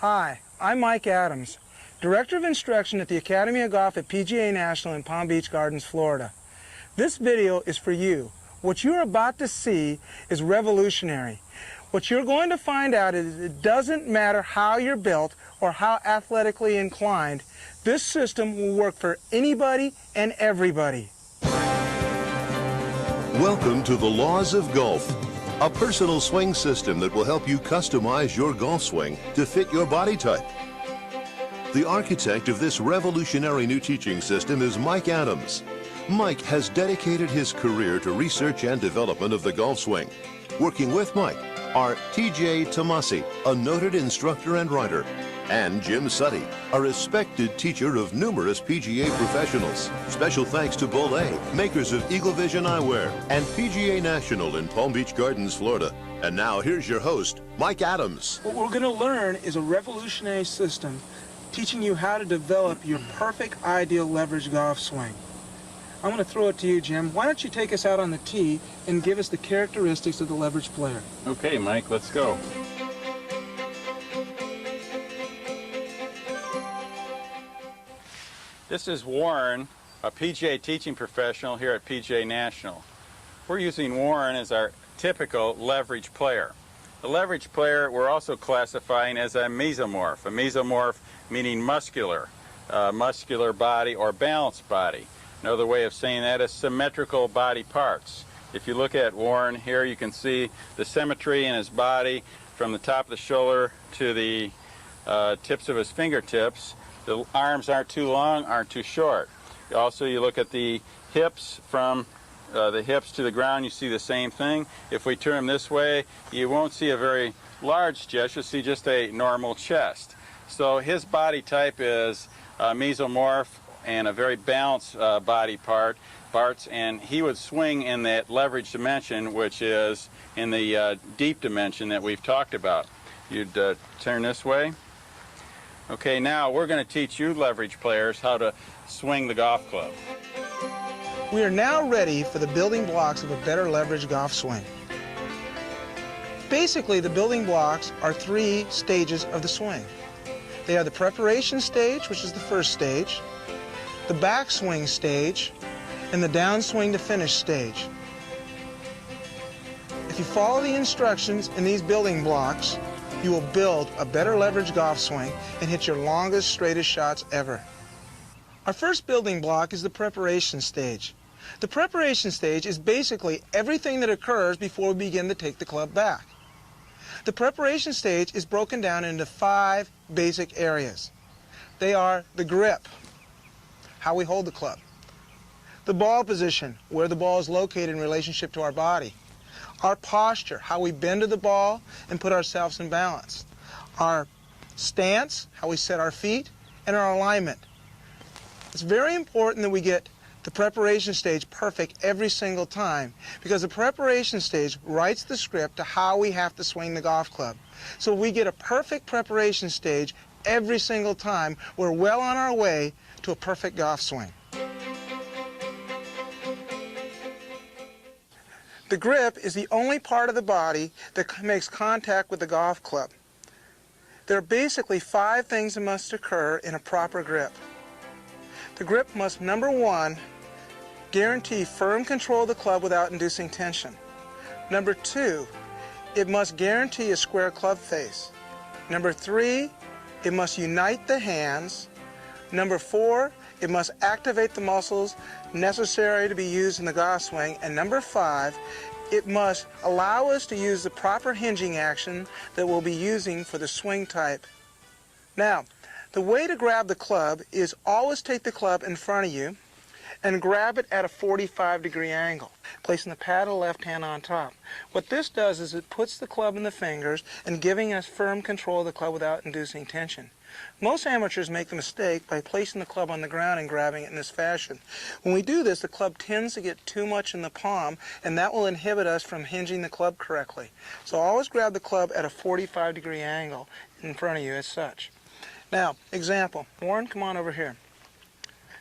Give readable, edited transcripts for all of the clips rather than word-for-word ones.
Hi, I'm Mike Adams, Director of Instruction at the Academy of Golf at PGA National in Palm Beach Gardens, Florida. This video is for you. What you're about to see is revolutionary. What you're going to find out is it doesn't matter how you're built or how athletically inclined, this system will work for anybody and everybody. Welcome to the Laws of Golf, a personal swing system that will help you customize your golf swing to fit your body type. The architect of this revolutionary new teaching system is Mike Adams. Mike has dedicated his career to research and development of the golf swing. Working with Mike are T.J. Tomasi, a noted instructor and writer, and Jim Sutty, a respected teacher of numerous PGA professionals. Special thanks to Bolay, makers of Eagle Vision Eyewear, and PGA National in Palm Beach Gardens, Florida. And now here's your host, Mike Adams. What we're going to learn is a revolutionary system teaching you how to develop your perfect ideal leverage golf swing. I'm going to throw it to you, Jim. Why don't you take us out on the tee and give us the characteristics of the leverage player? Okay, Mike, let's go. This is Warren, a PGA teaching professional here at PGA National. We're using Warren as our typical leverage player. The leverage player we're also classifying as a mesomorph. A mesomorph meaning muscular body or balanced body. Another way of saying that is symmetrical body parts. If you look at Warren here, you can see the symmetry in his body from the top of the shoulder to the tips of his fingertips. The arms aren't too long, aren't too short. Also, you look at the hips from the hips to the ground, you see the same thing. If we turn them this way, you won't see a very large chest, you'll see just a normal chest. So his body type is mesomorph and a very balanced body parts, and he would swing in that leverage dimension, which is in the deep dimension that we've talked about. You'd turn this way. Okay, now we're going to teach you leverage players how to swing the golf club. We are now ready for the building blocks of a better leverage golf swing. Basically, the building blocks are 3 stages of the swing. They are the preparation stage, which is the first stage, the backswing stage, and the downswing to finish stage. If you follow the instructions in these building blocks, you will build a better leverage golf swing and hit your longest, straightest shots ever. Our first building block is the preparation stage. The preparation stage is basically everything that occurs before we begin to take the club back. The preparation stage is broken down into 5 basic areas. They are the grip, how we hold the club, the ball position, where the ball is located in relationship to our body, our posture, how we bend to the ball and put ourselves in balance, our stance, how we set our feet, and our alignment. It's very important that we get the preparation stage perfect every single time, because the preparation stage writes the script to how we have to swing the golf club. So if we get a perfect preparation stage every single time, we're well on our way to a perfect golf swing. The grip is the only part of the body that makes contact with the golf club. There are basically 5 things that must occur in a proper grip. The grip must, number 1, guarantee firm control of the club without inducing tension. Number 2, it must guarantee a square club face. Number 3, it must unite the hands. Number 4, it must activate the muscles necessary to be used in the golf swing. And number 5, it must allow us to use the proper hinging action that we'll be using for the swing type. Now, the way to grab the club is always take the club in front of you and grab it at a 45-degree angle, placing the pad of the left hand on top. What this does is it puts the club in the fingers and giving us firm control of the club without inducing tension. Most amateurs make the mistake by placing the club on the ground and grabbing it in this fashion. When we do this, the club tends to get too much in the palm, and that will inhibit us from hinging the club correctly. So always grab the club at a 45-degree angle in front of you as such. Now, example, Warren, come on over here.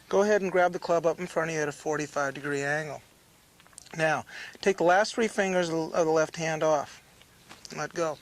Go ahead and grab the club up in front of you at a 45-degree angle. Now, take the last 3 fingers of the left hand off. let go.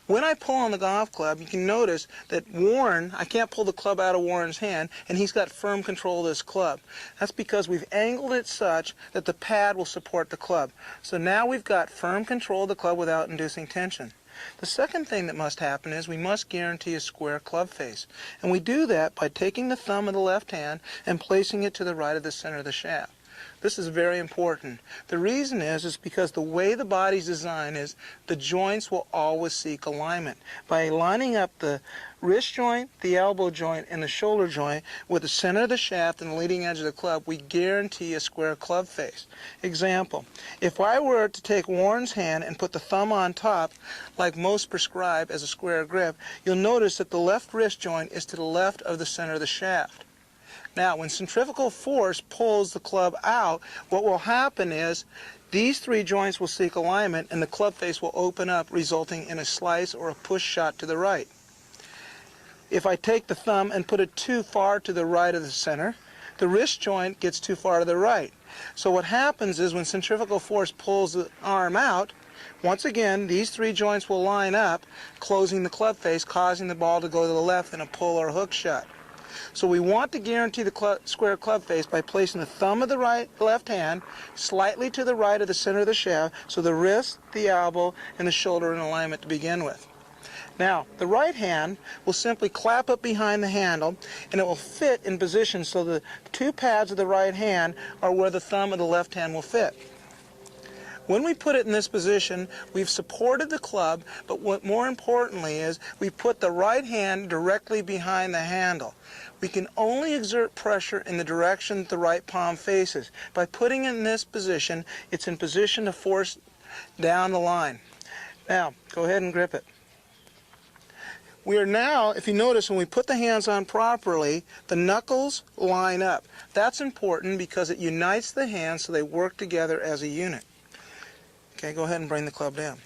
When I pull on the golf club, you can notice that Warren, I can't pull the club out of Warren's hand, and he's got firm control of this club. That's because we've angled it such that the pad will support the club. So now we've got firm control of the club without inducing tension. The second thing that must happen is we must guarantee a square club face. And we do that by taking the thumb of the left hand and placing it to the right of the center of the shaft. This is very important. The reason is because the way the body's designed is the joints will always seek alignment. By lining up the wrist joint, the elbow joint, and the shoulder joint with the center of the shaft and the leading edge of the club, we guarantee a square club face. Example, if I were to take Warren's hand and put the thumb on top, like most prescribe as a square grip, you'll notice that the left wrist joint is to the left of the center of the shaft. Now, when centrifugal force pulls the club out, what will happen is these three joints will seek alignment and the club face will open up, resulting in a slice or a push shot to the right. If I take the thumb and put it too far to the right of the center, the wrist joint gets too far to the right. So what happens is when centrifugal force pulls the arm out, once again, these three joints will line up, closing the club face, causing the ball to go to the left in a pull or hook shot. So we want to guarantee the square club face by placing the thumb of the left hand slightly to the right of the center of the shaft, so the wrist, the elbow, and the shoulder are in alignment to begin with. Now, the right hand will simply clap up behind the handle, and it will fit in position so the two pads of the right hand are where the thumb of the left hand will fit. When we put it in this position, we've supported the club, but what more importantly is we put the right hand directly behind the handle. We can only exert pressure in the direction the right palm faces. By putting it in this position, it's in position to force down the line. Now, go ahead and grip it. We are now, if you notice, when we put the hands on properly, the knuckles line up. That's important because it unites the hands so they work together as a unit. Okay, go ahead and bring the club down.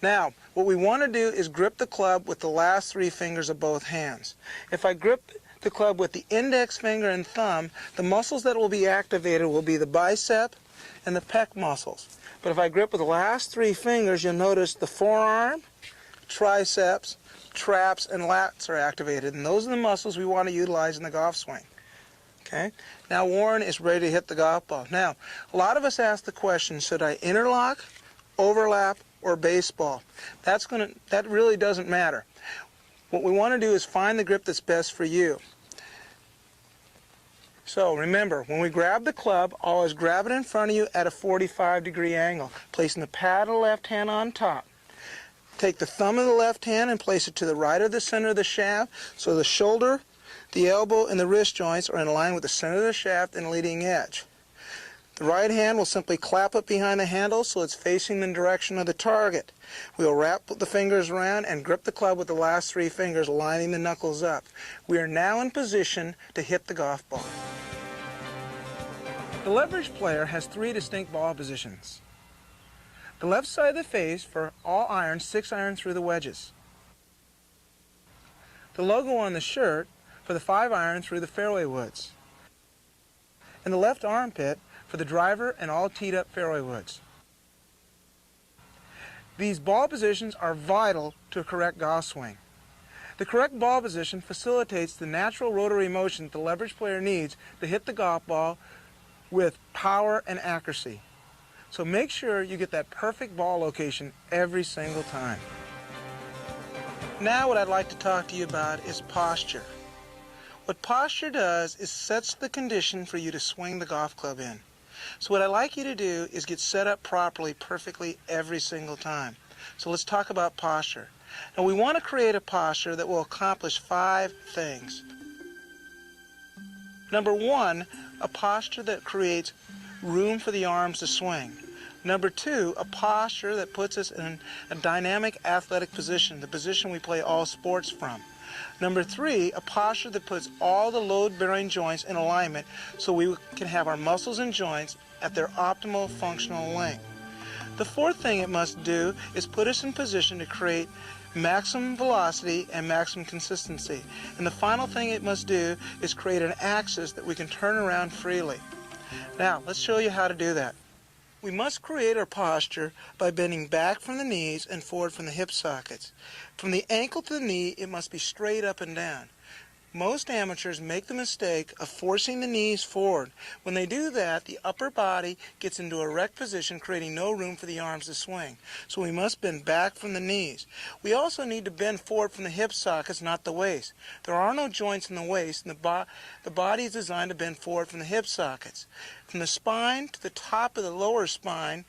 Now, what we want to do is grip the club with the last three fingers of both hands. If I grip the club with the index finger and thumb, the muscles that will be activated will be the bicep and the pec muscles. But if I grip with the last three fingers, you'll notice the forearm, triceps, traps, and lats are activated. And those are the muscles we want to utilize in the golf swing. Okay? Now Warren is ready to hit the golf ball. Now, a lot of us ask the question, should I interlock, overlap, or baseball? That really doesn't matter. What we want to do is find the grip that's best for you. So remember, when we grab the club, always grab it in front of you at a 45-degree angle, placing the pad of the left hand on top. Take the thumb of the left hand and place it to the right of the center of the shaft, so the shoulder, the elbow, and the wrist joints are in line with the center of the shaft and leading edge. The right hand will simply clap up behind the handle so it's facing the direction of the target. We will wrap the fingers around and grip the club with the last three fingers, lining the knuckles up. We are now in position to hit the golf ball. The leverage player has three distinct ball positions. The left side of the face for all irons, 6-iron through the wedges. The logo on the shirt for the 5-iron through the fairway woods. And the left armpit for the driver and all teed up fairway woods. These ball positions are vital to a correct golf swing. The correct ball position facilitates the natural rotary motion that the leverage player needs to hit the golf ball with power and accuracy. So make sure you get that perfect ball location every single time. Now what I'd like to talk to you about is posture. What posture does is sets the condition for you to swing the golf club in. So what I'd like you to do is get set up properly, perfectly every single time. So let's talk about posture. Now we want to create a posture that will accomplish 5 things. Number 1, a posture that creates room for the arms to swing. Number 2, a posture that puts us in a dynamic athletic position, the position we play all sports from. Number 3, a posture that puts all the load-bearing joints in alignment so we can have our muscles and joints at their optimal functional length. The 4th thing it must do is put us in position to create maximum velocity and maximum consistency. And the final thing it must do is create an axis that we can turn around freely. Now, let's show you how to do that. We must create our posture by bending back from the knees and forward from the hip sockets. From the ankle to the knee, it must be straight up and down. Most amateurs make the mistake of forcing the knees forward. When they do that, the upper body gets into a erect position, creating no room for the arms to swing. So we must bend back from the knees. We also need to bend forward from the hip sockets, not the waist. There are no joints in the waist, and the body is designed to bend forward from the hip sockets. From the spine to the top of the lower spine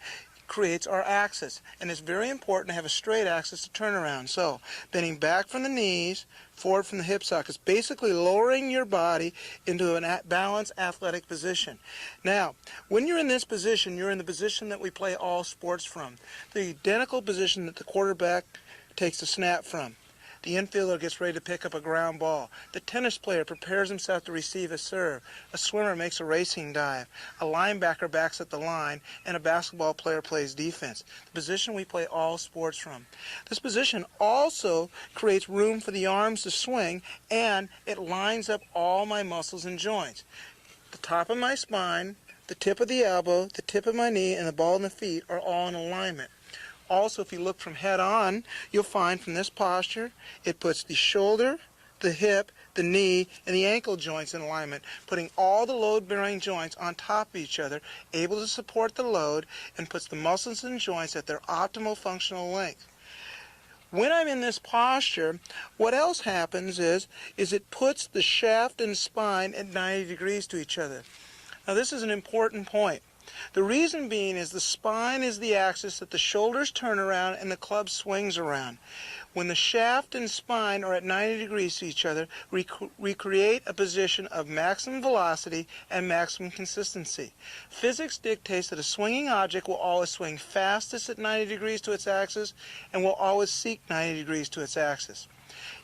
creates our axis, and it's very important to have a straight axis to turn around. So, bending back from the knees, forward from the hip sockets, basically lowering your body into a balanced athletic position. Now, when you're in this position, you're in the position that we play all sports from, the identical position that the quarterback takes the snap from. The infielder gets ready to pick up a ground ball. The tennis player prepares himself to receive a serve. A swimmer makes a racing dive. A linebacker backs at the line, and a basketball player plays defense. The position we play all sports from. This position also creates room for the arms to swing, and it lines up all my muscles and joints. The top of my spine, the tip of the elbow, the tip of my knee, and the ball in the feet are all in alignment. Also, if you look from head on, you'll find from this posture, it puts the shoulder, the hip, the knee, and the ankle joints in alignment, putting all the load-bearing joints on top of each other, able to support the load, and puts the muscles and joints at their optimal functional length. When I'm in this posture, what else happens is it puts the shaft and spine at 90 degrees to each other. Now, this is an important point. The reason being is the spine is the axis that the shoulders turn around and the club swings around. When the shaft and spine are at 90 degrees to each other, we create a position of maximum velocity and maximum consistency. Physics dictates that a swinging object will always swing fastest at 90 degrees to its axis and will always seek 90 degrees to its axis.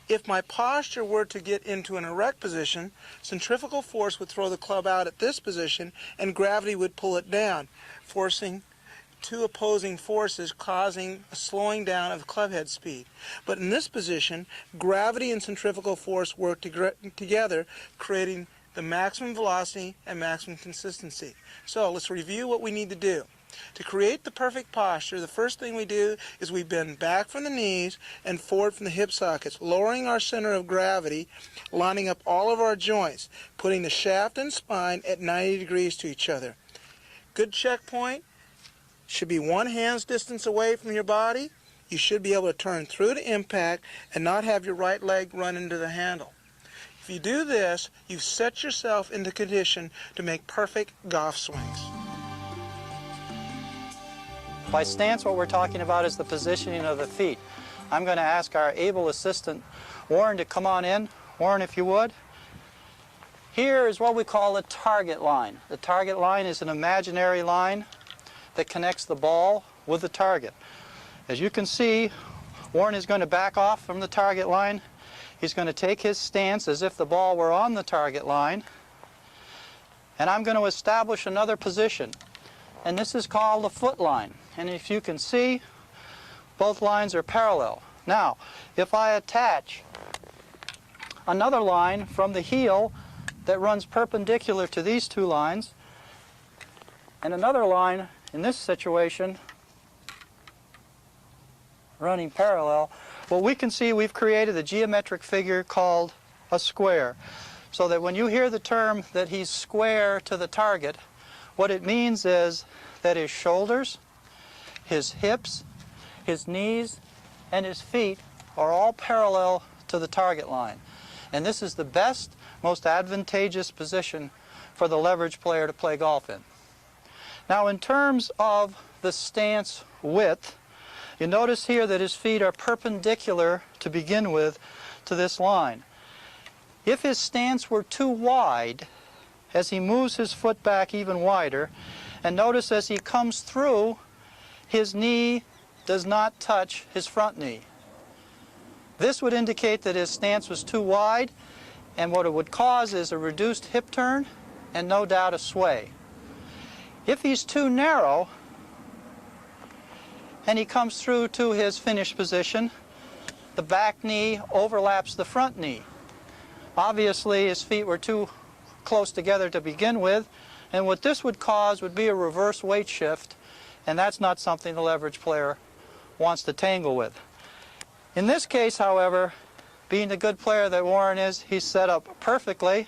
If my posture were to get into an erect position, centrifugal force would throw the club out at this position and gravity would pull it down, forcing two opposing forces, causing a slowing down of club head speed. But in this position, gravity and centrifugal force work together, creating the maximum velocity and maximum consistency. So let's review what we need to do. To create the perfect posture, the first thing we do is we bend back from the knees and forward from the hip sockets, lowering our center of gravity, lining up all of our joints, putting the shaft and spine at 90 degrees to each other. Good checkpoint should be 1 hand's distance away from your body. You should be able to turn through to impact and not have your right leg run into the handle. If you do this, you've set yourself into condition to make perfect golf swings. By stance, what we're talking about is the positioning of the feet. I'm going to ask our able assistant, Warren, to come on in. Warren, if you would. Here is what we call a target line. The target line is an imaginary line that connects the ball with the target. As you can see, Warren is going to back off from the target line. He's going to take his stance as if the ball were on the target line. And I'm going to establish another position. And this is called the foot line. And if you can see, both lines are parallel. Now, if I attach another line from the heel that runs perpendicular to these two lines, and another line in this situation running parallel, well, we can see we've created a geometric figure called a square. So that when you hear the term that he's square to the target, what it means is that his shoulders, his hips, his knees, and his feet are all parallel to the target line. And this is the best, most advantageous position for the leverage player to play golf in. Now, in terms of the stance width, you notice here that his feet are perpendicular to begin with to this line. If his stance were too wide, as he moves his foot back even wider, and notice as he comes through, his knee does not touch his front knee. This would indicate that his stance was too wide, and what it would cause is a reduced hip turn and no doubt a sway. If he's too narrow and he comes through to his finished position, the back knee overlaps the front knee. Obviously, his feet were too close together to begin with, and what this would cause would be a reverse weight shift, and that's not something the leverage player wants to tangle with. In this case, however, being the good player that Warren is, he's set up perfectly,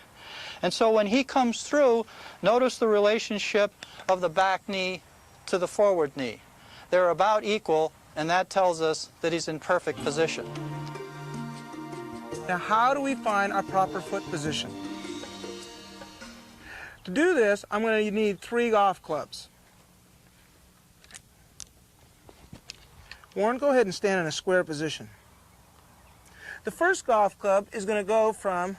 and so when he comes through, notice the relationship of the back knee to the forward knee. They're about equal, and that tells us that he's in perfect position. Now, how do we find our proper foot position? To do this, I'm going to need 3 golf clubs. Warren, go ahead and stand in a square position. The first golf club is going to go from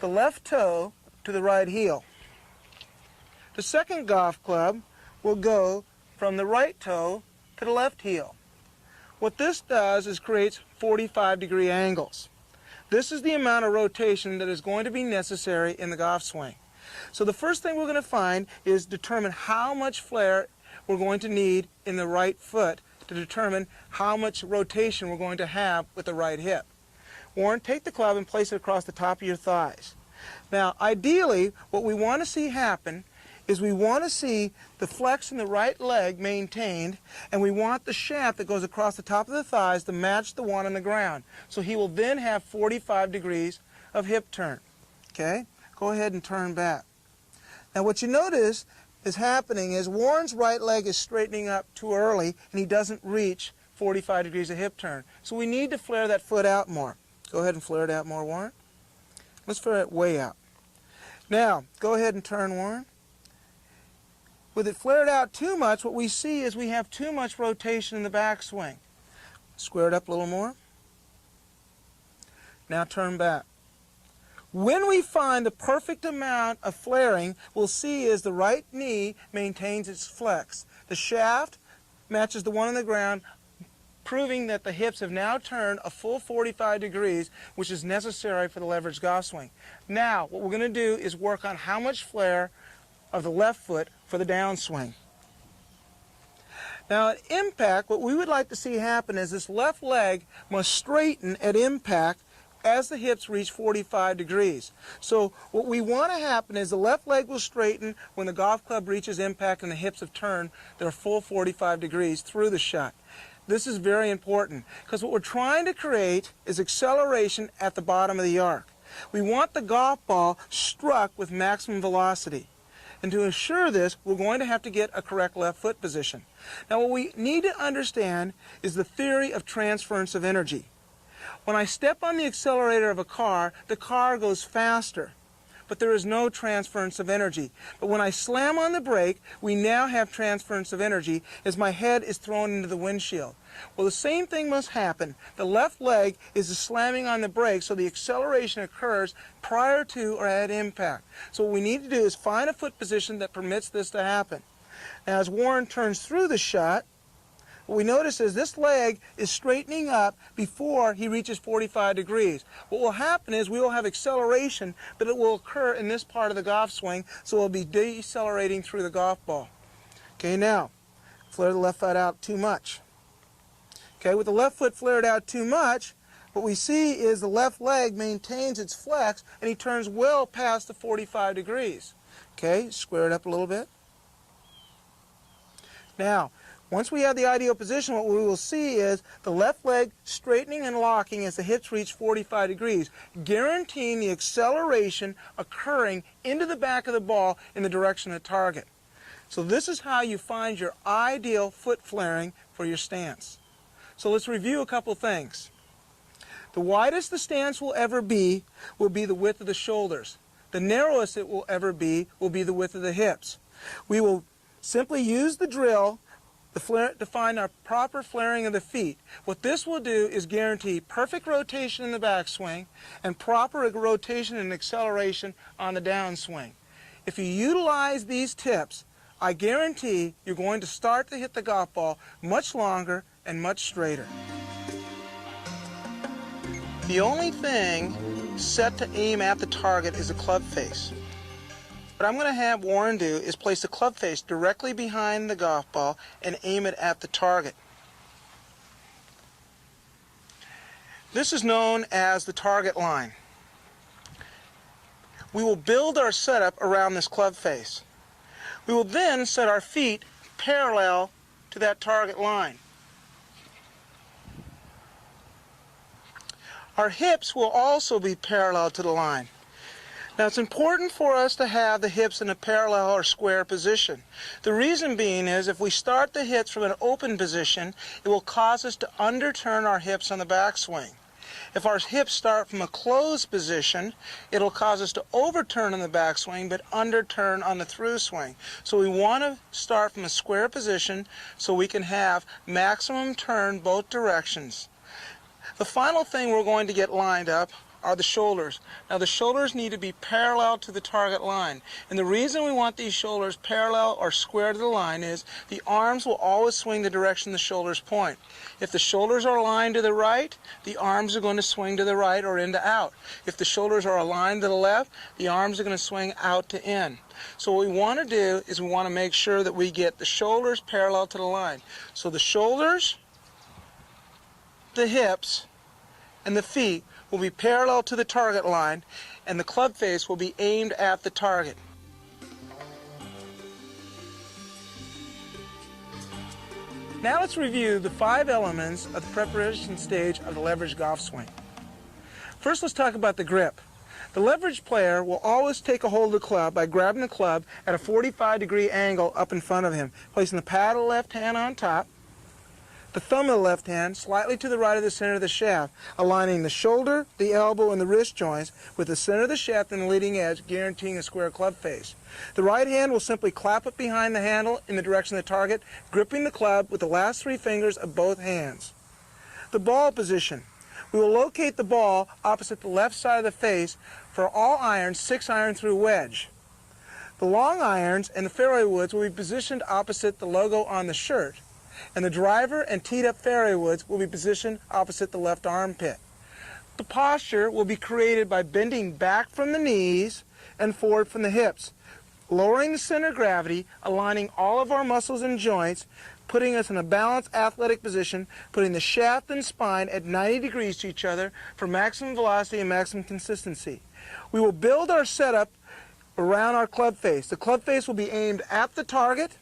the left toe to the right heel. The second golf club will go from the right toe to the left heel. What this does is creates 45-degree angles. This is the amount of rotation that is going to be necessary in the golf swing. So the first thing we're going to find is determine how much flare we're going to need in the right foot to determine how much rotation we're going to have with the right hip. Warren, take the club and place it across the top of your thighs. Now, ideally, what we want to see happen is we want to see the flex in the right leg maintained, and we want the shaft that goes across the top of the thighs to match the one on the ground. So he will then have 45 degrees of hip turn. Okay? Go ahead and turn back. Now what you notice is happening is Warren's right leg is straightening up too early, and he doesn't reach 45 degrees of hip turn. So we need to flare that foot out more. Go ahead and flare it out more, Warren. Let's flare it way out. Now, go ahead and turn, Warren. With it flared out too much, what we see is we have too much rotation in the backswing. Square it up a little more. Now turn back. When we find the perfect amount of flaring, we'll see is the right knee maintains its flex. The shaft matches the one on the ground, proving that the hips have now turned a full 45 degrees, which is necessary for the leverage golf swing. Now, what we're going to do is work on how much flare of the left foot for the downswing. Now, at impact, what we would like to see happen is this left leg must straighten at impact as the hips reach 45 degrees. So what we want to happen is the left leg will straighten when the golf club reaches impact and the hips have turned their full 45 degrees through the shot. This is very important because what we're trying to create is acceleration at the bottom of the arc. We want the golf ball struck with maximum velocity. And to ensure this, we're going to have to get a correct left foot position. Now what we need to understand is the theory of transference of energy. When I step on the accelerator of a car, the car goes faster, but there is no transference of energy. But when I slam on the brake, we now have transference of energy as my head is thrown into the windshield. Well, the same thing must happen. The left leg is slamming on the brake, so the acceleration occurs prior to or at impact. So what we need to do is find a foot position that permits this to happen. Now, as Warren turns through the shot, what we notice is this leg is straightening up before he reaches 45 degrees. What will happen is we will have acceleration, but it will occur in this part of the golf swing, so we'll be decelerating through the golf ball. Okay, now, flare the left foot out too much. Okay, with the left foot flared out too much, what we see is the left leg maintains its flex, and he turns well past the 45 degrees. Okay, square it up a little bit. Now, once we have the ideal position, what we will see is the left leg straightening and locking as the hips reach 45 degrees, guaranteeing the acceleration occurring into the back of the ball in the direction of the target. So this is how you find your ideal foot flaring for your stance. So let's review a couple things. The widest the stance will be the width of the shoulders. The narrowest it will ever be will be the width of the hips. We will simply use the drill to find our proper flaring of the feet. What this will do is guarantee perfect rotation in the backswing and proper rotation and acceleration on the downswing. If you utilize these tips, I guarantee you're going to start to hit the golf ball much longer and much straighter. The only thing set to aim at the target is the club face. What I'm going to have Warren do is place the club face directly behind the golf ball and aim it at the target. This is known as the target line. We will build our setup around this club face. We will then set our feet parallel to that target line. Our hips will also be parallel to the line. Now it's important for us to have the hips in a parallel or square position. The reason being is if we start the hips from an open position, it will cause us to underturn our hips on the backswing. If our hips start from a closed position, it'll cause us to overturn on the backswing but underturn on the through swing. So we want to start from a square position so we can have maximum turn both directions. The final thing we're going to get lined up are the shoulders. Now the shoulders need to be parallel to the target line. And the reason we want these shoulders parallel or square to the line is the arms will always swing the direction the shoulders point. If the shoulders are aligned to the right, the arms are going to swing to the right or in to out. If the shoulders are aligned to the left, the arms are going to swing out to in. So what we want to do is we want to make sure that we get the shoulders parallel to the line. So the shoulders, the hips, and the feet will be parallel to the target line, and the club face will be aimed at the target. Now let's review the 5 elements of the preparation stage of the leverage golf swing. First, let's talk about the grip. The leverage player will always take a hold of the club by grabbing the club at a 45-degree angle up in front of him, placing the pad of the left hand on top, the thumb of the left hand slightly to the right of the center of the shaft, aligning the shoulder, the elbow, and the wrist joints with the center of the shaft and the leading edge, guaranteeing a square club face. The right hand will simply clap it behind the handle in the direction of the target, gripping the club with the last 3 fingers of both hands. The ball position. We will locate the ball opposite the left side of the face for all irons, 6-iron through wedge. The long irons and the fairway woods will be positioned opposite the logo on the shirt, and the driver and teed up fairway woods will be positioned opposite the left armpit. The posture will be created by bending back from the knees and forward from the hips, lowering the center of gravity, aligning all of our muscles and joints, putting us in a balanced athletic position, putting the shaft and spine at 90 degrees to each other for maximum velocity and maximum consistency. We will build our setup around our club face. The club face will be aimed at the target,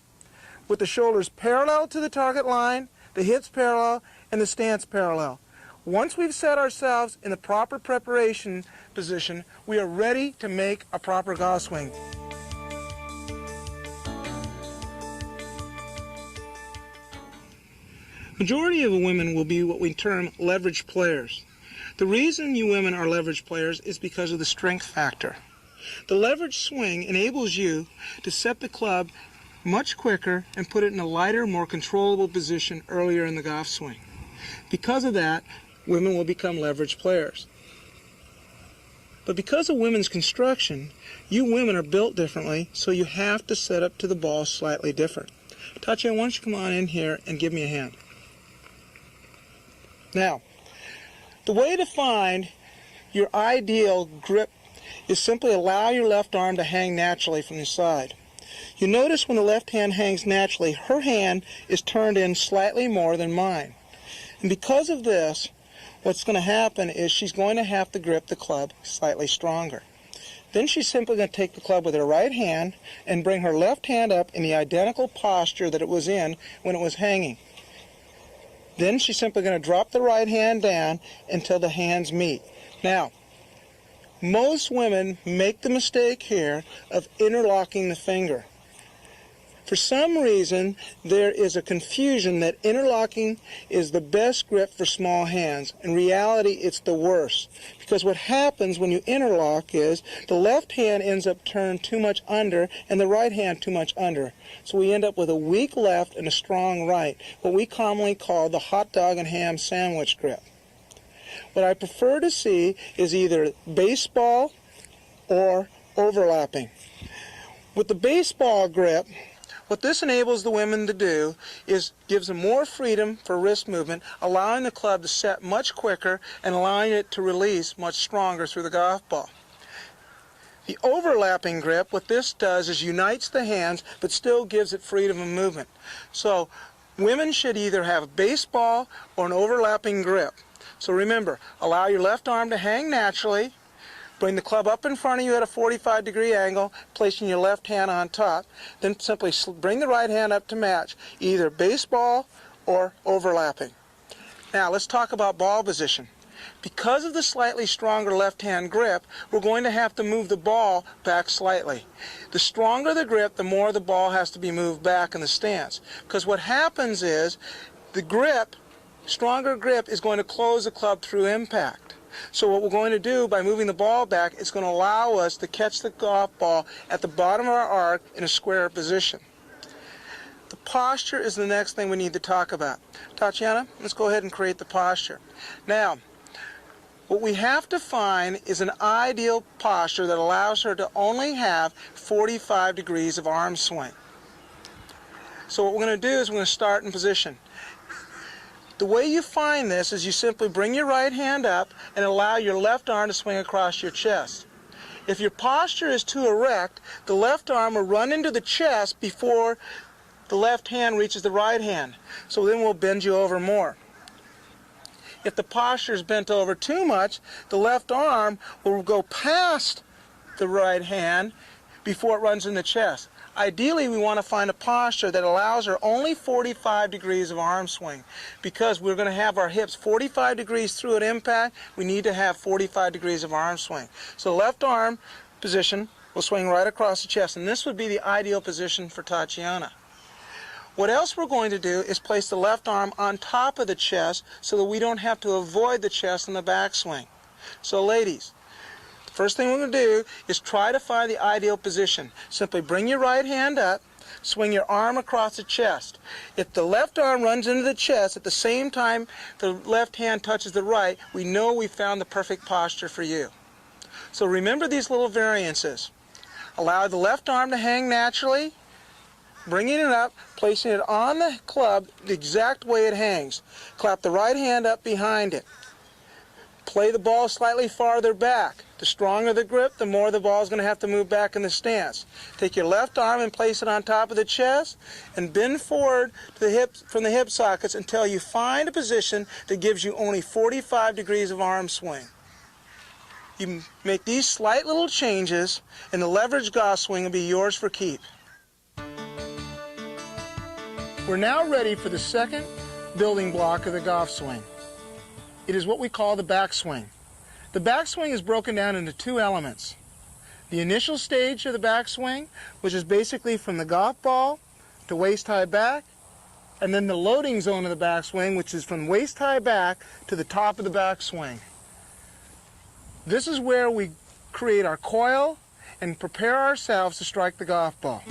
with the shoulders parallel to the target line, the hips parallel, and the stance parallel. Once we've set ourselves in the proper preparation position, we are ready to make a proper golf swing. Majority of women will be what we term leverage players. The reason you women are leverage players is because of the strength factor. The leverage swing enables you to set the club much quicker and put it in a lighter, more controllable position earlier in the golf swing. Because of that, women will become leverage players. But because of women's construction, you women are built differently, so you have to set up to the ball slightly different. Tatya, why don't you come on in here and give me a hand. Now, the way to find your ideal grip is simply allow your left arm to hang naturally from the side. You notice when the left hand hangs naturally, her hand is turned in slightly more than mine. And because of this, what's going to happen is she's going to have to grip the club slightly stronger. Then she's simply going to take the club with her right hand and bring her left hand up in the identical posture that it was in when it was hanging. Then she's simply going to drop the right hand down until the hands meet. Now, most women make the mistake here of interlocking the finger. For some reason, there is a confusion that interlocking is the best grip for small hands. In reality, it's the worst. Because what happens when you interlock is the left hand ends up turned too much under and the right hand too much under. So we end up with a weak left and a strong right, what we commonly call the hot dog and ham sandwich grip. What I prefer to see is either baseball or overlapping. With the baseball grip, what this enables the women to do is gives them more freedom for wrist movement, allowing the club to set much quicker and allowing it to release much stronger through the golf ball. The overlapping grip, what this does is unites the hands but still gives it freedom of movement. So women should either have a baseball or an overlapping grip. So remember, allow your left arm to hang naturally, Bring the club up in front of you at a 45-degree angle, placing your left hand on top. Then simply bring the right hand up to match, either baseball or overlapping. Now let's talk about ball position. Because of the slightly stronger left-hand grip, we're going to have to move the ball back slightly. The stronger the grip, the more the ball has to be moved back in the stance. Because what happens is the grip, stronger grip, is going to close the club through impact. So what we're going to do by moving the ball back is going to allow us to catch the golf ball at the bottom of our arc in a square position. The posture is the next thing we need to talk about. Tatiana, let's go ahead and create the posture. Now, what we have to find is an ideal posture that allows her to only have 45 degrees of arm swing. So what we're going to do is we're going to start in position. The way you find this is you simply bring your right hand up and allow your left arm to swing across your chest. If your posture is too erect, the left arm will run into the chest before the left hand reaches the right hand. So then we'll bend you over more. If the posture is bent over too much, the left arm will go past the right hand before it runs in the chest. Ideally, we want to find a posture that allows her only 45 degrees of arm swing. Because we're going to have our hips 45 degrees through at impact, we need to have 45 degrees of arm swing. So left arm position will swing right across the chest, and this would be the ideal position for Tatiana. What else we're going to do is place the left arm on top of the chest so that we don't have to avoid the chest in the backswing. So ladies, the first thing we're going to do is try to find the ideal position. Simply bring your right hand up, swing your arm across the chest. If the left arm runs into the chest at the same time the left hand touches the right, we know we found the perfect posture for you. So remember these little variances. Allow the left arm to hang naturally, bringing it up, placing it on the club the exact way it hangs. Clap the right hand up behind it. Play the ball slightly farther back. The stronger the grip, the more the ball is going to have to move back in the stance. Take your left arm and place it on top of the chest and bend forward to the hips, from the hip sockets until you find a position that gives you only 45 degrees of arm swing. You make these slight little changes and the leverage golf swing will be yours for keep. We're now ready for the second building block of the golf swing. It is what we call the backswing. The backswing is broken down into two elements. The initial stage of the backswing, which is basically from the golf ball to waist-high back, and then the loading zone of the backswing, which is from waist-high back to the top of the backswing. This is where we create our coil and prepare ourselves to strike the golf ball.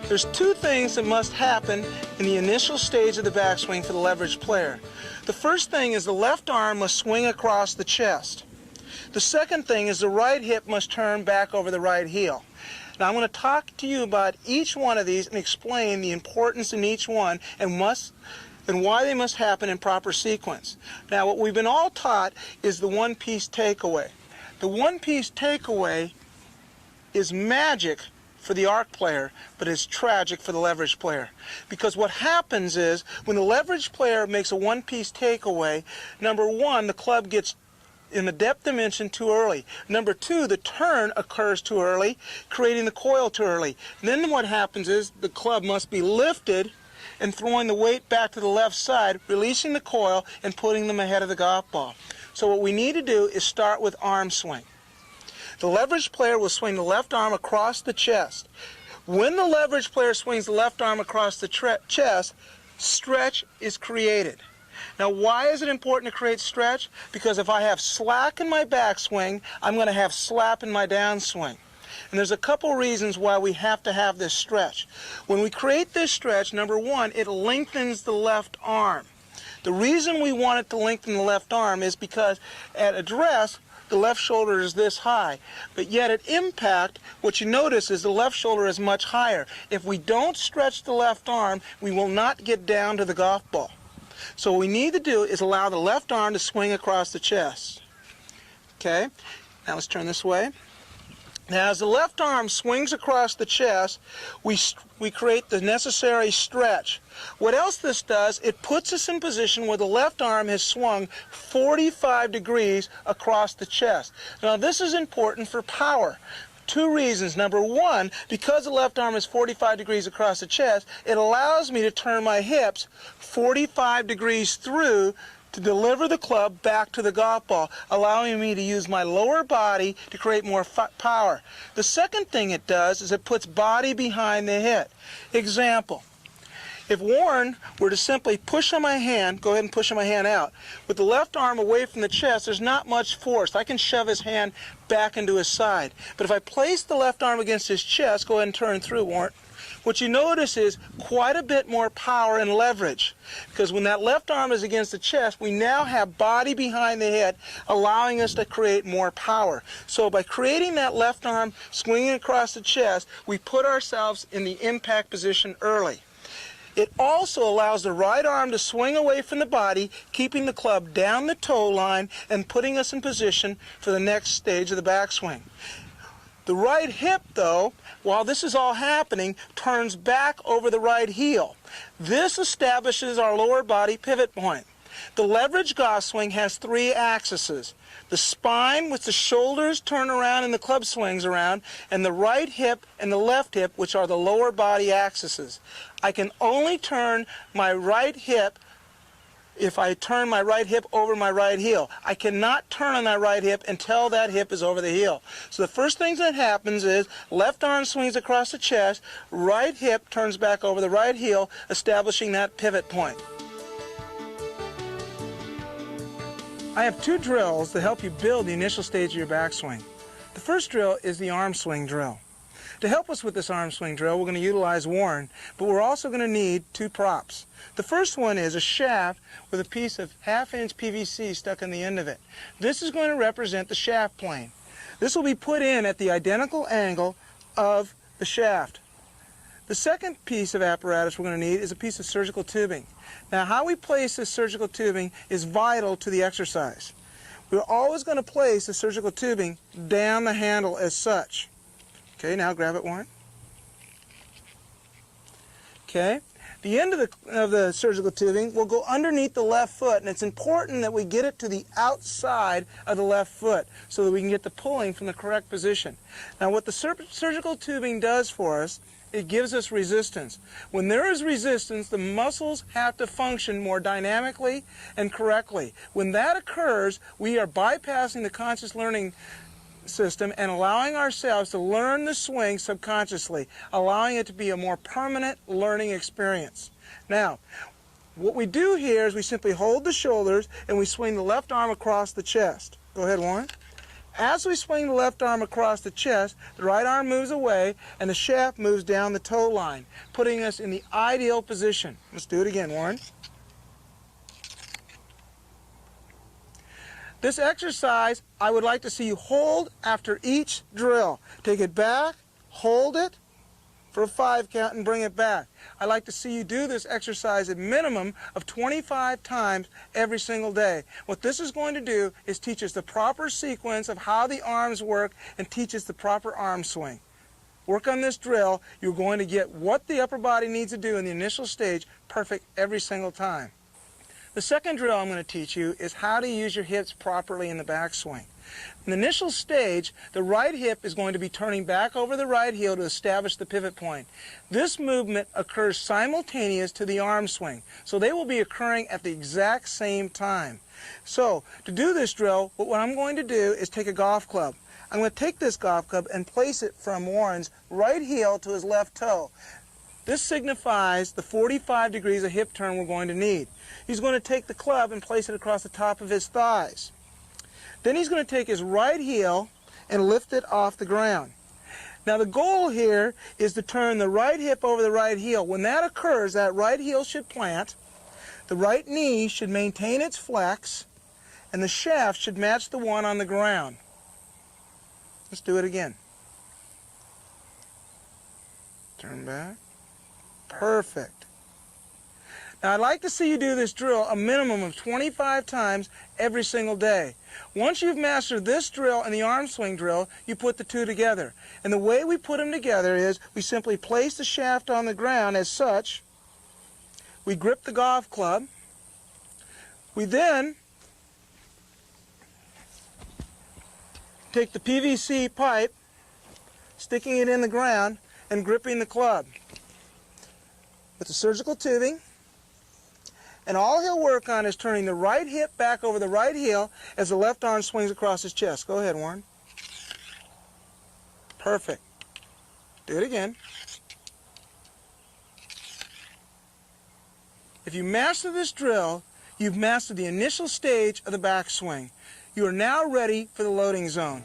There's two things that must happen in the initial stage of the backswing for the leverage player. The first thing is the left arm must swing across the chest. The second thing is the right hip must turn back over the right heel. Now I'm going to talk to you about each one of these and explain the importance in each one and why they must happen in proper sequence. Now what we've been all taught is the one-piece takeaway. The one-piece takeaway is magic for the arc player, but it's tragic for the leverage player. Because what happens is, when the leverage player makes a one-piece takeaway, number one, the club gets in the depth dimension too early. Number two, the turn occurs too early, creating the coil too early. And then what happens is, the club must be lifted and throwing the weight back to the left side, releasing the coil and putting them ahead of the golf ball. So what we need to do is start with arm swing. The leverage player will swing the left arm across the chest. When the leverage player swings the left arm across the chest, stretch is created. Now why is it important to create stretch? Because if I have slack in my backswing, I'm going to have slap in my downswing. And there's a couple reasons why we have to have this stretch. When we create this stretch, number one, it lengthens the left arm. The reason we want it to lengthen the left arm is because at address, the left shoulder is this high, but yet at impact, what you notice is the left shoulder is much higher. If we don't stretch the left arm, we will not get down to the golf ball. So what we need to do is allow the left arm to swing across the chest. Okay, now let's turn this way. Now, as the left arm swings across the chest, we create the necessary stretch. What else this does, it puts us in position where the left arm has swung 45 degrees across the chest. Now, this is important for power. Two reasons. Number one, because the left arm is 45 degrees across the chest, it allows me to turn my hips 45 degrees through to deliver the club back to the golf ball, allowing me to use my lower body to create more power. The second thing it does is it puts body behind the hit. Example, if Warren were to simply push on my hand, go ahead and push on my hand out, with the left arm away from the chest, there's not much force. I can shove his hand back into his side. But if I place the left arm against his chest, go ahead and turn through, Warren. What you notice is quite a bit more power and leverage, because when that left arm is against the chest, we now have body behind the head, allowing us to create more power. So by creating that left arm swinging across the chest, we put ourselves in the impact position early. It also allows the right arm to swing away from the body, keeping the club down the toe line and putting us in position for the next stage of the backswing. The right hip, though, while this is all happening, turns back over the right heel. This establishes our lower body pivot point. The leverage golf swing has three axes: the spine, which the shoulders turn around and the club swings around, and the right hip and the left hip, which are the lower body axes. I can only turn my right hip if I turn my right hip over my right heel. I cannot turn on that right hip until that hip is over the heel. So the first thing that happens is left arm swings across the chest, right hip turns back over the right heel, establishing that pivot point. I have two drills to help you build the initial stage of your backswing. The first drill is the arm swing drill. To help us with this arm swing drill, we're going to utilize Warren, but we're also going to need two props. The first one is a shaft with a piece of 1/2-inch PVC stuck on the end of it. This is going to represent the shaft plane. This will be put in at the identical angle of the shaft. The second piece of apparatus we're going to need is a piece of surgical tubing. Now, how we place this surgical tubing is vital to the exercise. We're always going to place the surgical tubing down the handle as such. Okay, now grab it, Warren. Okay, the end of the surgical tubing will go underneath the left foot, and it's important that we get it to the outside of the left foot so that we can get the pulling from the correct position. Now, what the surgical tubing does for us, it gives us resistance. When there is resistance, the muscles have to function more dynamically and correctly. When that occurs, we are bypassing the conscious learning system and allowing ourselves to learn the swing subconsciously, allowing it to be a more permanent learning experience. Now, what we do here is we simply hold the shoulders and we swing the left arm across the chest. Go ahead, Warren. As we swing the left arm across the chest, the right arm moves away and the shaft moves down the toe line, putting us in the ideal position. Let's do it again, Warren. This exercise, I would like to see you hold after each drill. Take it back, hold it for a 5 count, and bring it back. I'd like to see you do this exercise a minimum of 25 times every single day. What this is going to do is teach us the proper sequence of how the arms work and teach us the proper arm swing. Work on this drill, you're going to get what the upper body needs to do in the initial stage perfect every single time. The second drill I'm going to teach you is how to use your hips properly in the backswing. In the initial stage, the right hip is going to be turning back over the right heel to establish the pivot point. This movement occurs simultaneous to the arm swing, so they will be occurring at the exact same time. So, to do this drill, what I'm going to do is take a golf club. I'm going to take this golf club and place it from Warren's right heel to his left toe. This signifies the 45 degrees of hip turn we're going to need. He's going to take the club and place it across the top of his thighs. Then he's going to take his right heel and lift it off the ground. Now the goal here is to turn the right hip over the right heel. When that occurs, that right heel should plant, the right knee should maintain its flex, and the shaft should match the one on the ground. Let's do it again. Turn back. Perfect. Now, I'd like to see you do this drill a minimum of 25 times every single day. Once you've mastered this drill and the arm swing drill, you put the two together. And the way we put them together is we simply place the shaft on the ground as such. We grip the golf club. We then take the PVC pipe, sticking it in the ground, and gripping the club with the surgical tubing. And all he'll work on is turning the right hip back over the right heel as the left arm swings across his chest. Go ahead, Warren. Perfect. Do it again. If you master this drill, you've mastered the initial stage of the backswing. You are now ready for the loading zone.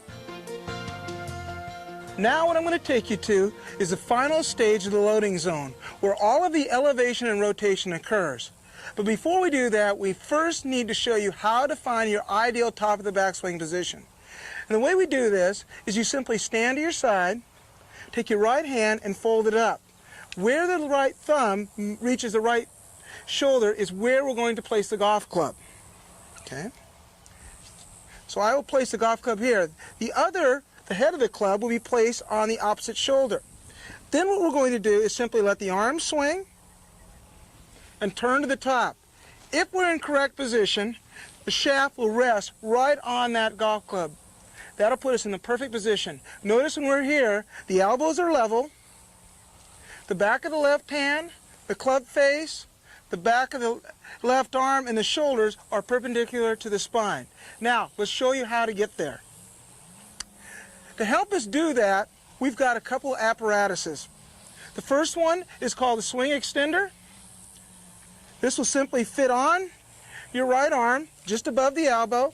Now what I'm going to take you to is the final stage of the loading zone, where all of the elevation and rotation occurs. But before we do that, we first need to show you how to find your ideal top of the backswing position. And the way we do this is you simply stand to your side, take your right hand and fold it up. Where the right thumb reaches the right shoulder is where we're going to place the golf club. Okay? So I will place the golf club here. The head of the club will be placed on the opposite shoulder. Then what we're going to do is simply let the arm swing and turn to the top. If we're in correct position, the shaft will rest right on that golf club. That'll put us in the perfect position. Notice when we're here, the elbows are level, the back of the left hand, the club face, the back of the left arm, and the shoulders are perpendicular to the spine. Now, let's show you how to get there. To help us do that, we've got a couple apparatuses. The first one is called the swing extender. This will simply fit on your right arm just above the elbow.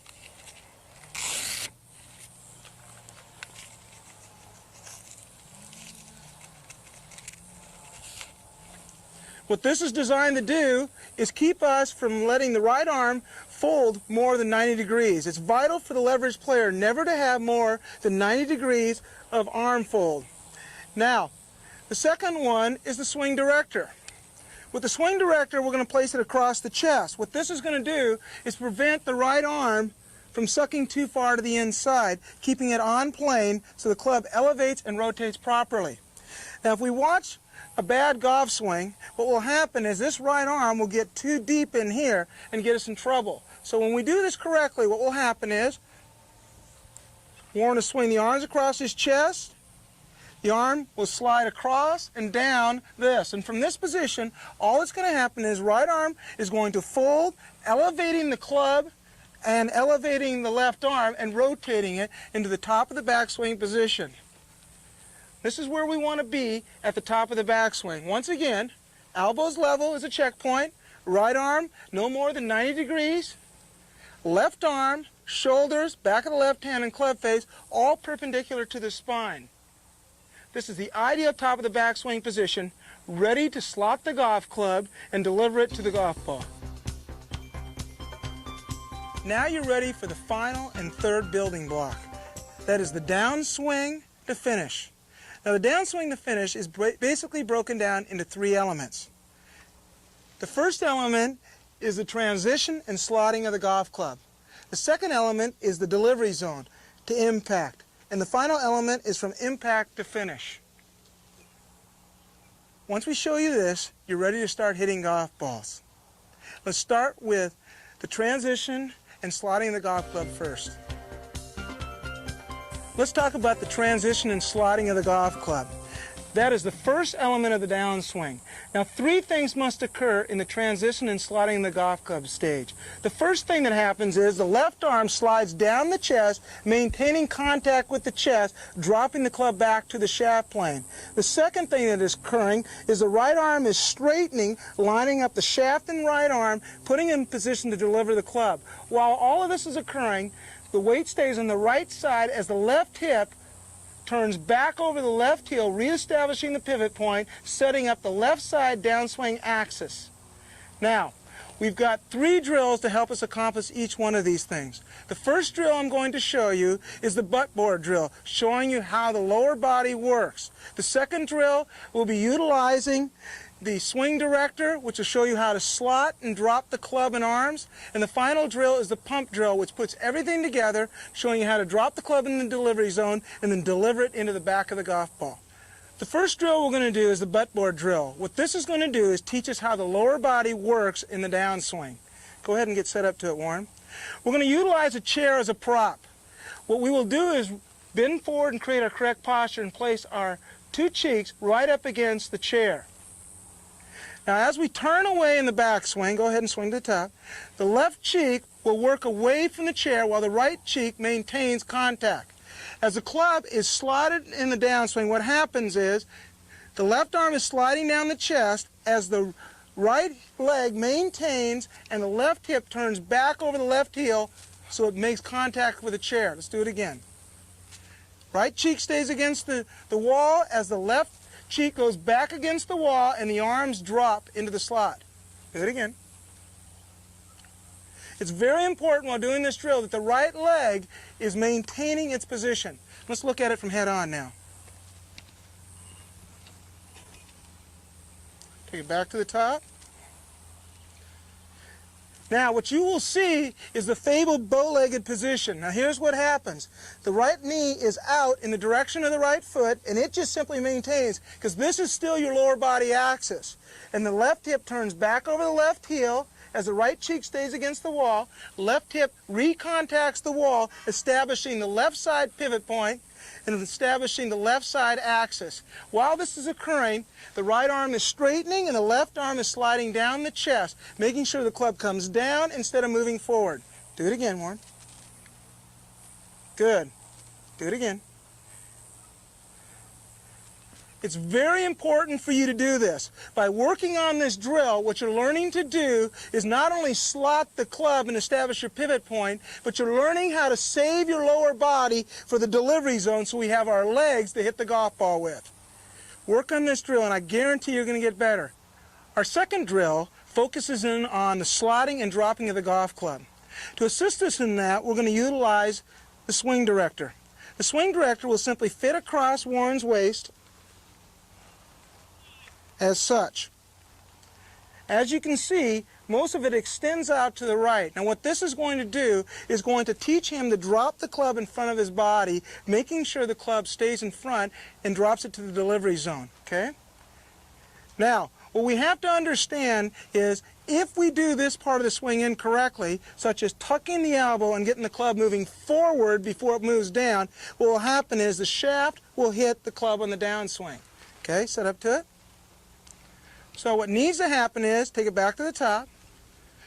What this is designed to do is keep us from letting the right arm fold more than 90 degrees. It's vital for the leverage player never to have more than 90 degrees of arm fold. Now, the second one is the swing director. With the swing director, we're going to place it across the chest. What this is going to do is prevent the right arm from sucking too far to the inside, keeping it on plane so the club elevates and rotates properly. Now, if we watch a bad golf swing, what will happen is this right arm will get too deep in here and get us in trouble. So when we do this correctly, what will happen is Warren will swing the arms across his chest. The arm will slide across and down this. And from this position, all that's going to happen is right arm is going to fold, elevating the club and elevating the left arm and rotating it into the top of the backswing position. This is where we want to be at the top of the backswing. Once again, elbows level is a checkpoint. Right arm no more than 90 degrees. Left arm, shoulders, back of the left hand, and club face all perpendicular to the spine. This is the ideal top of the backswing position, ready to slot the golf club and deliver it to the golf ball. Now you're ready for the final and third building block. That is the downswing to finish. Now the downswing to finish is basically broken down into three elements. The first element is the transition and slotting of the golf club. The second element is the delivery zone to impact. And the final element is from impact to finish. Once we show you this, you're ready to start hitting golf balls. Let's start with the transition and slotting the golf club first. Let's talk about the transition and slotting of the golf club. That is the first element of the downswing. Now, three things must occur in the transition and slotting the golf club stage. The first thing that happens is the left arm slides down the chest, maintaining contact with the chest, dropping the club back to the shaft plane. The second thing that is occurring is the right arm is straightening, lining up the shaft and right arm, putting in position to deliver the club. While all of this is occurring, the weight stays on the right side as the left hip turns back over the left heel, reestablishing the pivot point, setting up the left side downswing axis. Now, we've got three drills to help us accomplish each one of these things. The first drill I'm going to show you is the butt board drill, showing you how the lower body works. The second drill will be utilizing the swing director, which will show you how to slot and drop the club and arms. And the final drill is the pump drill, which puts everything together, showing you how to drop the club in the delivery zone and then deliver it into the back of the golf ball. The first drill we're going to do is the butt board drill. What this is going to do is teach us how the lower body works in the downswing. Go ahead and get set up to it, Warren. We're going to utilize a chair as a prop. What we will do is bend forward and create our correct posture and place our two cheeks right up against the chair. Now as we turn away in the backswing, go ahead and swing to the top, the left cheek will work away from the chair while the right cheek maintains contact. As the club is slotted in the downswing, what happens is the left arm is sliding down the chest as the right leg maintains and the left hip turns back over the left heel so it makes contact with the chair. Let's do it again. Right cheek stays against the wall as the left cheek goes back against the wall and the arms drop into the slot. Do it again. It's very important while doing this drill that the right leg is maintaining its position. Let's look at it from head on now. Take it back to the top. Now what you will see is the fabled bow-legged position. Now here's what happens. The right knee is out in the direction of the right foot and it just simply maintains because this is still your lower body axis. And the left hip turns back over the left heel as the right cheek stays against the wall. Left hip recontacts the wall, establishing the left side pivot point and establishing the left side axis. While this is occurring, the right arm is straightening and the left arm is sliding down the chest, making sure the club comes down instead of moving forward. Do it again, Warren. Good. Do it again. It's very important for you to do this. By working on this drill, what you're learning to do is not only slot the club and establish your pivot point, but you're learning how to save your lower body for the delivery zone so we have our legs to hit the golf ball with. Work on this drill and I guarantee you're going to get better. Our second drill focuses in on the slotting and dropping of the golf club. To assist us in that, we're going to utilize the swing director. The swing director will simply fit across Warren's waist as such. As you can see, most of it extends out to the right. Now what this is going to do is going to teach him to drop the club in front of his body, making sure the club stays in front and drops it to the delivery zone. Okay? Now, what we have to understand is if we do this part of the swing incorrectly, such as tucking the elbow and getting the club moving forward before it moves down, what will happen is the shaft will hit the club on the downswing. Okay, set up to it. So what needs to happen is, take it back to the top,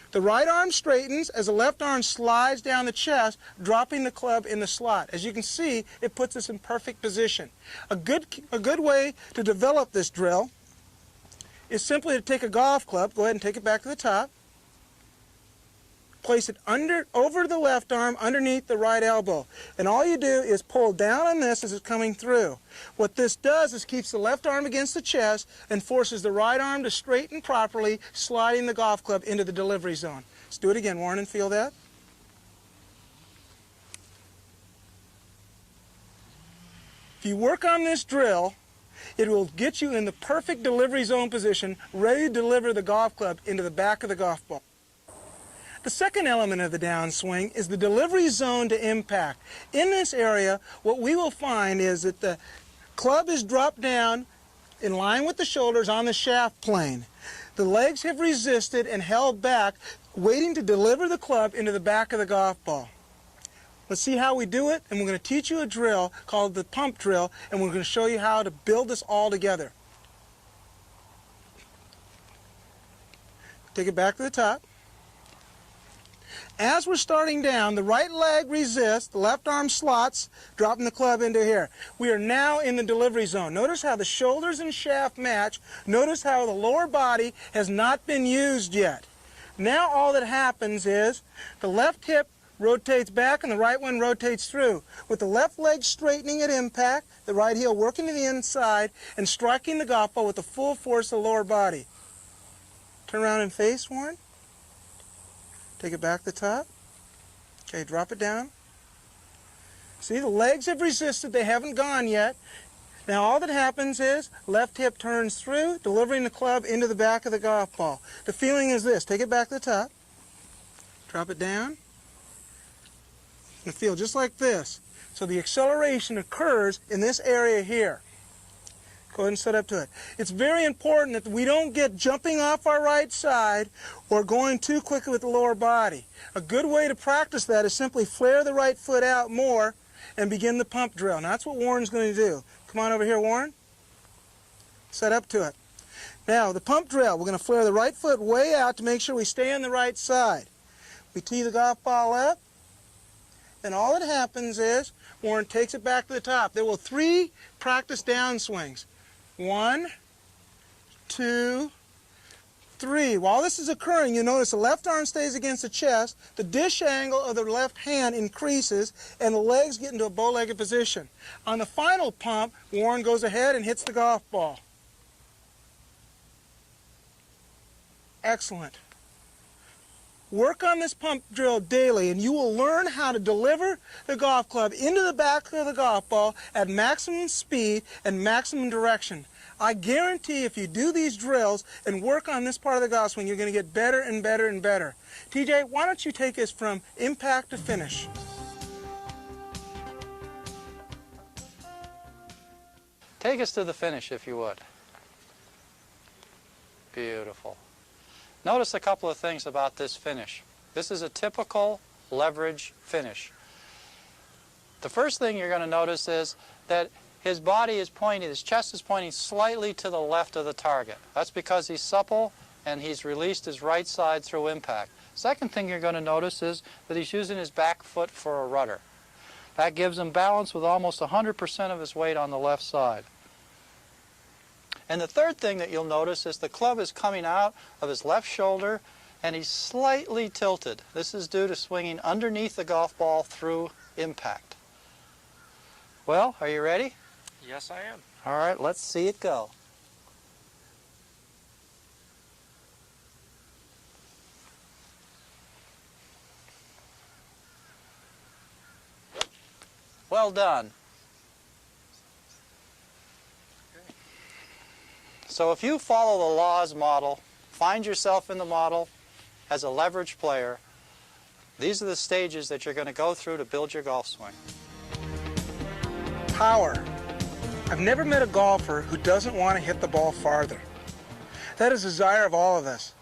the right arm straightens as the left arm slides down the chest, dropping the club in the slot. As you can see, it puts us in perfect position. A good way to develop this drill is simply to take a golf club, go ahead and take it back to the top, place it over the left arm underneath the right elbow. And all you do is pull down on this as it's coming through. What this does is keeps the left arm against the chest and forces the right arm to straighten properly, sliding the golf club into the delivery zone. Let's do it again, Warren, and feel that. If you work on this drill, it will get you in the perfect delivery zone position, ready to deliver the golf club into the back of the golf ball. The second element of the downswing is the delivery zone to impact. In this area, what we will find is that the club is dropped down in line with the shoulders on the shaft plane. The legs have resisted and held back, waiting to deliver the club into the back of the golf ball. Let's see how we do it, and we're going to teach you a drill called the pump drill, and we're going to show you how to build this all together. Take it back to the top. As we're starting down, the right leg resists, the left arm slots, dropping the club into here. We are now in the delivery zone. Notice how the shoulders and shaft match. Notice how the lower body has not been used yet. Now all that happens is the left hip rotates back and the right one rotates through. With the left leg straightening at impact, the right heel working to the inside and striking the golf ball with the full force of the lower body. Turn around and face, Warren. Take it back to the top. Okay, drop it down. See, the legs have resisted. They haven't gone yet. Now all that happens is left hip turns through, delivering the club into the back of the golf ball. The feeling is this. Take it back to the top. Drop it down. And feel just like this. So the acceleration occurs in this area here. Go ahead and set up to it. It's very important that we don't get jumping off our right side or going too quickly with the lower body. A good way to practice that is simply flare the right foot out more and begin the pump drill. Now that's what Warren's going to do. Come on over here, Warren. Set up to it. Now the pump drill, we're going to flare the right foot way out to make sure we stay on the right side. We tee the golf ball up, and all that happens is Warren takes it back to the top. There will 3 practice downswings. 1, 2, 3. While this is occurring, you notice the left arm stays against the chest, the dish angle of the left hand increases, and the legs get into a bow-legged position. On the final pump, Warren goes ahead and hits the golf ball. Excellent. Work on this pump drill daily, and you will learn how to deliver the golf club into the back of the golf ball at maximum speed and maximum direction. I guarantee if you do these drills and work on this part of the golf swing, you're going to get better and better and better. TJ, why don't you take us from impact to finish? Take us to the finish, if you would. Beautiful. Notice a couple of things about this finish. This is a typical leverage finish. The first thing you're going to notice is that his body is pointing, his chest is pointing slightly to the left of the target. That's because he's supple and he's released his right side through impact. Second thing you're going to notice is that he's using his back foot for a rudder. That gives him balance with almost 100% of his weight on the left side. And the third thing that you'll notice is the club is coming out of his left shoulder and he's slightly tilted. This is due to swinging underneath the golf ball through impact. Well, are you ready? Yes, I am. All right, let's see it go. Well done. So if you follow the Laws model, find yourself in the model as a leverage player, these are the stages that you're going to go through to build your golf swing. Power. I've never met a golfer who doesn't want to hit the ball farther. That is the desire of all of us.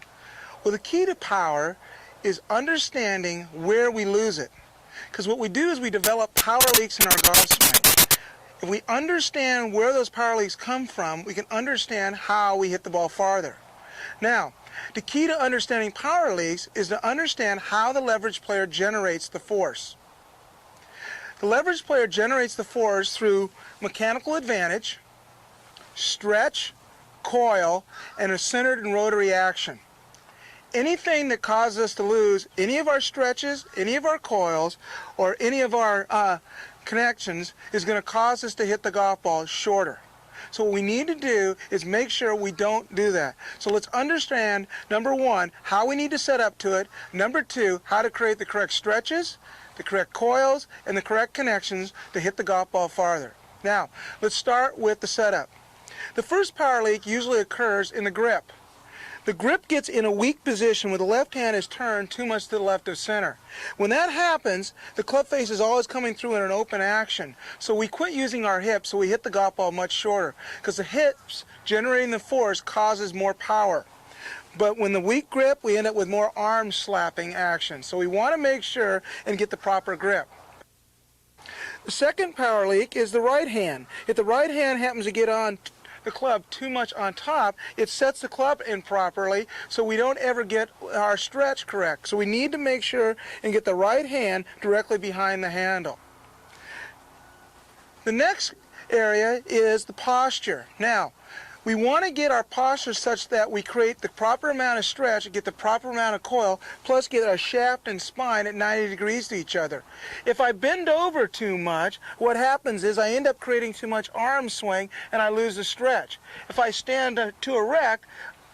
Well, the key to power is understanding where we lose it. Because what we do is we develop power leaks in our golf swing. If we understand where those power leaks come from, we can understand how we hit the ball farther. Now, the key to understanding power leaks is to understand how the leverage player generates the force. The leverage player generates the force through mechanical advantage, stretch, coil, and a centered and rotary action. Anything that causes us to lose any of our stretches, any of our coils, or any of our connections is going to cause us to hit the golf ball shorter. So what we need to do is make sure we don't do that. So let's understand, number 1, how we need to set up to it. Number 2, how to create the correct stretches, the correct coils, and the correct connections to hit the golf ball farther. Now, let's start with the setup. The first power leak usually occurs in the grip. The grip gets in a weak position where the left hand is turned too much to the left of center. When that happens, the club face is always coming through in an open action. So we quit using our hips, so we hit the golf ball much shorter. Because the hips generating the force causes more power. But when the weak grip, we end up with more arm slapping action. So we want to make sure and get the proper grip. The second power leak is the right hand. If the right hand happens to get on the club too much on top, it sets the club improperly, so we don't ever get our stretch correct. So we need to make sure and get the right hand directly behind the handle. The next area is the posture. Now, we want to get our posture such that we create the proper amount of stretch and get the proper amount of coil, plus get our shaft and spine at 90 degrees to each other. If I bend over too much, what happens is I end up creating too much arm swing and I lose the stretch. If I stand to erect,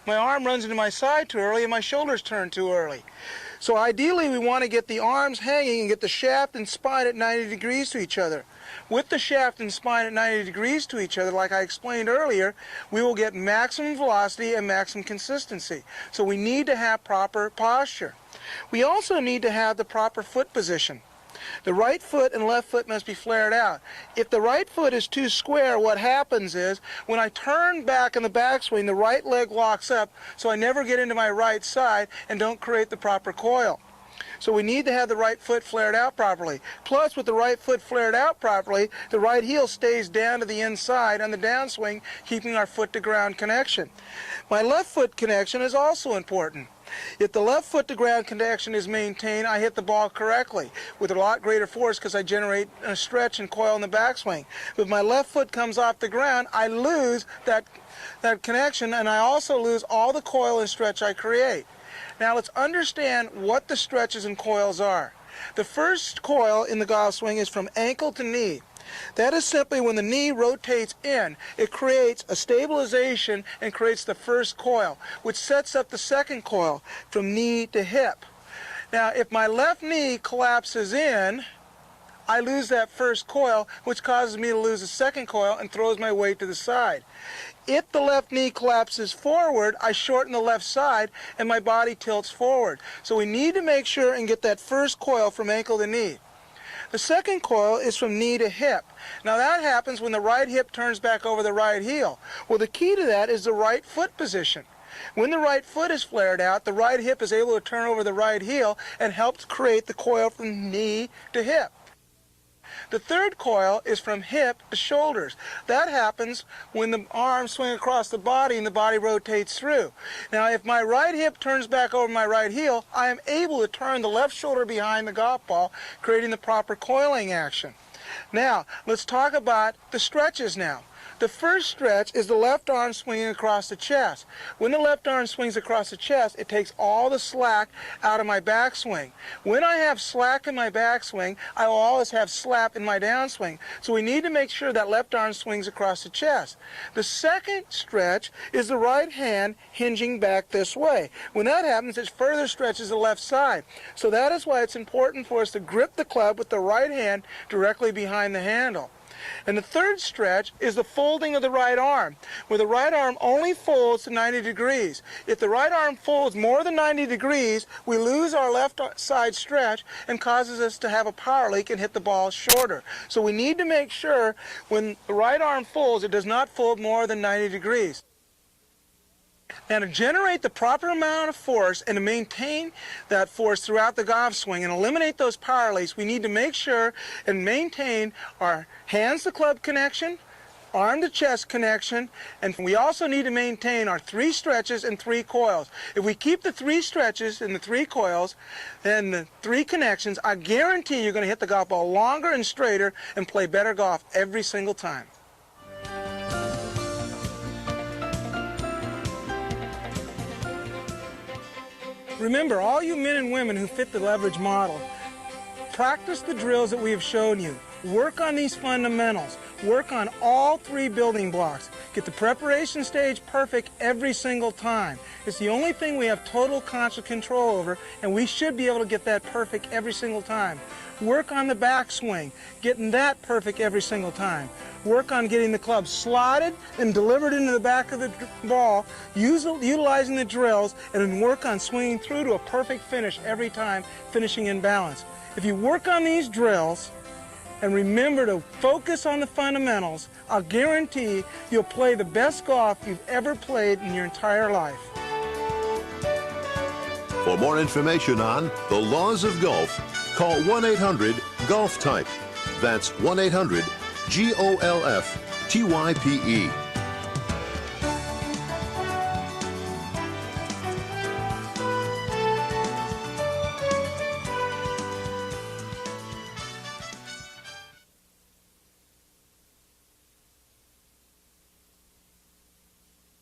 my arm runs into my side too early and my shoulders turn too early. So ideally we want to get the arms hanging and get the shaft and spine at 90 degrees to each other. With the shaft and spine at 90 degrees to each other, like I explained earlier, we will get maximum velocity and maximum consistency. So we need to have proper posture. We also need to have the proper foot position. The right foot and left foot must be flared out. If the right foot is too square, what happens is when I turn back in the backswing, the right leg locks up, so I never get into my right side and don't create the proper coil. So we need to have the right foot flared out properly. Plus, with the right foot flared out properly, the right heel stays down to the inside on the downswing, keeping our foot to ground connection. My left foot connection is also important. If the left foot to ground connection is maintained, I hit the ball correctly with a lot greater force because I generate a stretch and coil in the backswing. But if my left foot comes off the ground, I lose that connection, and I also lose all the coil and stretch I create. Now let's understand what the stretches and coils are. The first coil in the golf swing is from ankle to knee. That is simply when the knee rotates in, it creates a stabilization and creates the first coil, which sets up the second coil from knee to hip. Now, if my left knee collapses in, I lose that first coil, which causes me to lose the second coil and throws my weight to the side. If the left knee collapses forward, I shorten the left side and my body tilts forward. So we need to make sure and get that first coil from ankle to knee. The second coil is from knee to hip. Now that happens when the right hip turns back over the right heel. Well, the key to that is the right foot position. When the right foot is flared out, the right hip is able to turn over the right heel and helps create the coil from knee to hip. The third coil is from hip to shoulders. That happens when the arms swing across the body and the body rotates through. Now, if my right hip turns back over my right heel, I am able to turn the left shoulder behind the golf ball, creating the proper coiling action. Now, let's talk about the stretches now. The first stretch is the left arm swinging across the chest. When the left arm swings across the chest, it takes all the slack out of my backswing. When I have slack in my backswing, I will always have slap in my downswing. So we need to make sure that left arm swings across the chest. The second stretch is the right hand hinging back this way. When that happens, it further stretches the left side. So that is why it's important for us to grip the club with the right hand directly behind the handle. And the third stretch is the folding of the right arm, where the right arm only folds to 90 degrees. If the right arm folds more than 90 degrees, we lose our left side stretch and causes us to have a power leak and hit the ball shorter. So we need to make sure when the right arm folds, it does not fold more than 90 degrees. Now, to generate the proper amount of force and to maintain that force throughout the golf swing and eliminate those power leaks, we need to make sure and maintain our hands to club connection, arm to chest connection, and we also need to maintain our 3 stretches and 3 coils. If we keep the 3 stretches and the 3 coils and the 3 connections, I guarantee you're going to hit the golf ball longer and straighter and play better golf every single time. Remember, all you men and women who fit the leverage model, practice the drills that we have shown you. Work on these fundamentals. Work on all 3 building blocks. Get the preparation stage perfect every single time. It's the only thing we have total conscious control over, and we should be able to get that perfect every single time. Work on the backswing, getting that perfect every single time. Work on getting the club slotted and delivered into the back of the ball, utilizing the drills, and then work on swinging through to a perfect finish every time, finishing in balance. If you work on these drills and remember to focus on the fundamentals, I'll guarantee you'll play the best golf you've ever played in your entire life. For more information on the laws of golf, call 1-800-GOLF-TYPE. That's 1-800-GOLF-TYPE.